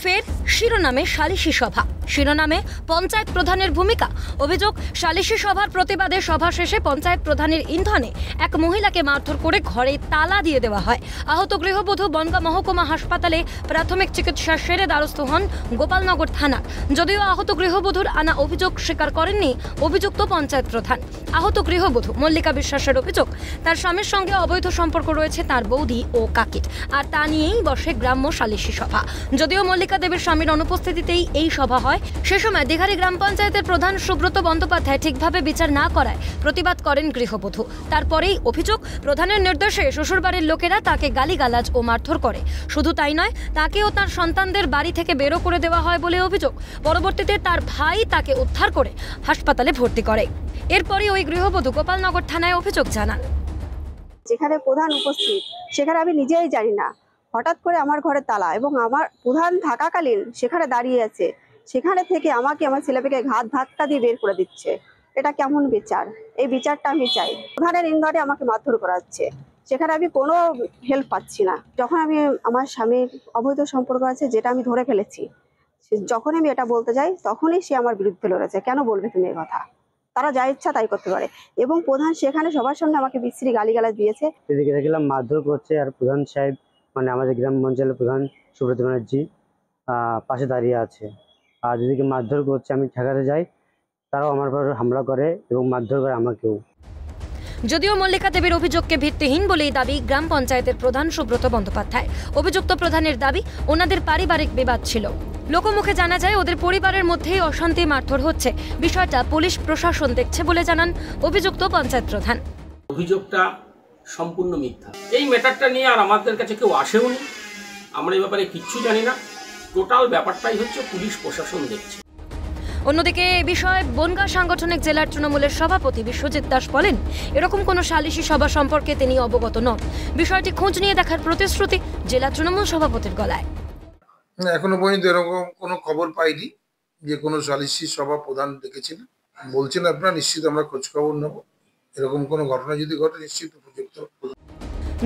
ফের শিরোনামে সালিশি সভা, শিরোনামে পঞ্চায়েত প্রধানের ভূমিকা। অভিযোগ, সালিশি সভার প্রতিবাদে সভা শেষে পঞ্চায়েত প্রধানের ইন্ধনে এক মহিলাকে মারধর করে ঘরে তালা দিয়ে দেওয়া হয়। আহত গৃহবধূ বনগাঁ মহকুমা হাসপাতালে প্রাথমিক চিকিৎসা সেরে দ্বারস্থ হন গোপালনগর থানা। যদিও আহত গৃহবধূর আনা অভিযোগ স্বীকার করেননি অভিযুক্ত পঞ্চায়েত প্রধান। আহত গৃহবধূ মল্লিকা বিশ্বাসের অভিযোগ, তার স্বামীর সঙ্গে অবৈধ সম্পর্ক রয়েছে তার বৌদি ও কাকির, আর তা নিয়েই বসে গ্রাম্য সালিশি সভা। যদিও মল্লিকা দেবীর স্বামীর অনুপস্থিতিতেই এই সভা হয়, সে সময় দিঘারি গ্রাম পঞ্চায়েতের প্রধান সুব্রত বন্দ্যোপাধ্যায় ঠিকভাবে বিচার না করায় প্রতিবাদ করেন গৃহবধূ। তারপরেই অভিযোগ, প্রধানের নির্দেশে শ্বশুরবাড়ির লোকেরা তাকে গালিগালাজ ও মারধর করে। শুধু তাই নয়, তাকে ও তার সন্তানদের বাড়ি থেকে বেরো করে দেওয়া হয় বলে অভিযোগ। পরবর্তীতে তার ভাই তাকে উদ্ধার করে হাসপাতালে ভর্তি করে। এরপরই ওই গৃহবধূ গোপালনগর থানায় অভিযোগ জানান। যেখানে প্রধান উপস্থিত সেখানে আমি নিজেই জানি না, হঠাৎ করে আমার ঘরে তালা এবং আমার প্রধান থাকাকালীন সেখানে দাঁড়িয়ে আছে, সেখানে থেকে আমাকে আমার ছেলেকে ঘাত ধাক্কা দিয়ে বের করে দিচ্ছে। এটা কেমন বিচার? এই বিচারটা আমি চাই। প্রধানের ইন্ধনে আমাকে মারধর করা হচ্ছে, সেখানে আমি কোনো হেল্প পাচ্ছি না। যখন আমি আমার স্বামীর অবৈধ সম্পর্ক আছে যেটা আমি ধরে ফেলেছি, যখন আমি এটা বলতে যাই তখনই সে আমার বিরুদ্ধে লড়েছে। কেন বলবে তুমি এই কথা? তারা যা ইচ্ছা তাই করতে পারে। এবং প্রধান সেখানে সবার সামনে আমাকে বিশ্রী গালিগালাজ দিয়েছে। এদিকে দেখলাম মারধর করছে, আর প্রধান সাহেব মানে আমাদের গ্রাম পঞ্চায়েতের প্রধান সুব্রত ব্যানার্জি পাশে দাঁড়িয়ে আছে। আর যেদিকে মারধর করছে আমি ঠেকাতে যাই, তারাও আমার উপর হামলা করে এবং মারধর করে আমাকেও। যদিও মল্লিকা দেবীর অভিযোগকে ভিত্তিহীন বলেই দাবি গ্রাম পঞ্চায়েতের প্রধান সুব্রত বন্দ্যোপাধ্যায়। অভিযুক্ত প্রধানের দাবি, ওনাদের পারিবারিক বিবাদ ছিল। লোকমুখে জানা যায় ওদের পরিবারের মধ্যেই অশান্তি, মারধর হচ্ছে। বিষয়টা পুলিশ প্রশাসন দেখছে বলে জানান অভিযুক্ত পঞ্চায়েত প্রধান। অভিযোগটা সম্পূর্ণ মিথ্যা। এই ম্যাটারটা নিয়ে আর আমাদের কাছে কেউ আসেও নি, আমরা এই ব্যাপারে কিচ্ছু জানি না। টোটাল ব্যাপারটাই হচ্ছে পুলিশ প্রশাসন দেখছে। অন্যদিকে এ বিষয়ে বনগাঁ সাংগঠনিক জেলার তৃণমূলের সভাপতি বিশ্বজিৎ দাস বলেন, এরকম কোনো সালিশি সভা সম্পর্কে তিনি অবগত নন। বিষয়টি খোঁজ নিয়ে দেখার প্রতিশ্রুতি জেলা তৃণমূল সভাপতির গলায়। এখনো পর্যন্ত এরকম কোনো খবর পাইনি যে কোনো সালিশি সভা প্রধান ডেকেছিলেন। বলছেন আপনারা, নিশ্চিত আমরা খোঁজ খবর নেব। এরকম কোনো ঘটনা যদি ঘটে নিশ্চিত উপযুক্ত।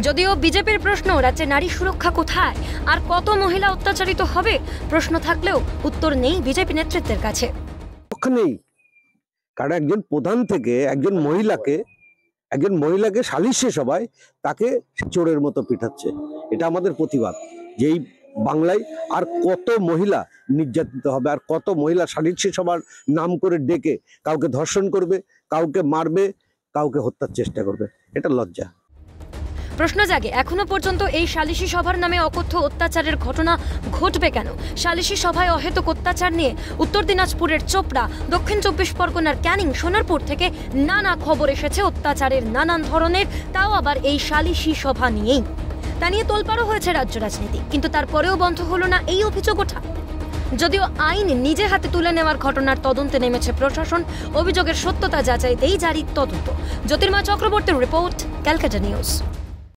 যদিও বিজেপির প্রশ্ন, রাজ্যে নারী সুরক্ষা কোথায় আর কত মহিলা অত্যাচারিত হবে, প্রশ্ন থাকলেও উত্তর নেই বিজেপি নেতৃত্বের কাছে। নেই, কারণ একজন প্রধান থেকে একজন মহিলাকে সালিশি সভায় তাকে চোরের মতো পিঠাচ্ছে। এটা আমাদের প্রতিবাদ যে এই বাংলায় আর কত মহিলা নির্যাতিত হবে, আর কত মহিলা সালিশি সভার নাম করে ডেকে কাউকে ধর্ষণ করবে, কাউকে মারবে, কাউকে হত্যার চেষ্টা করবে। এটা লজ্জা। প্রশ্ন জাগে, এখনো পর্যন্ত এই সালিশি সভার নামে অকথ্য অত্যাচারের ঘটনা ঘটবে কেন? সালিশি সভায় অহেতুক অত্যাচার নিয়ে উত্তর দিনাজপুরের চোপড়া, দক্ষিণ 24 পরগনার ক্যানিং, সোনারপুর থেকে নানা খবর এসেছে অত্যাচারের নানান ধরনের, তাও আবার এই সালিশি সভা নিয়েই। তা নিয়ে তোলপাড়ও হয়েছে রাজ্য রাজনীতি, কিন্তু তারপরেও বন্ধ হলো না এই অভিযোগ ওঠা। যদিও আইন নিজে হাতে তুলে নেওয়ার ঘটনার তদন্তে নেমেছে প্রশাসন, অভিযোগের সত্যতা যাচাইতেই জারি তদন্ত। জ্যোতির্ময় চক্রবর্তীর রিপোর্ট, ক্যালকাটা নিউজ।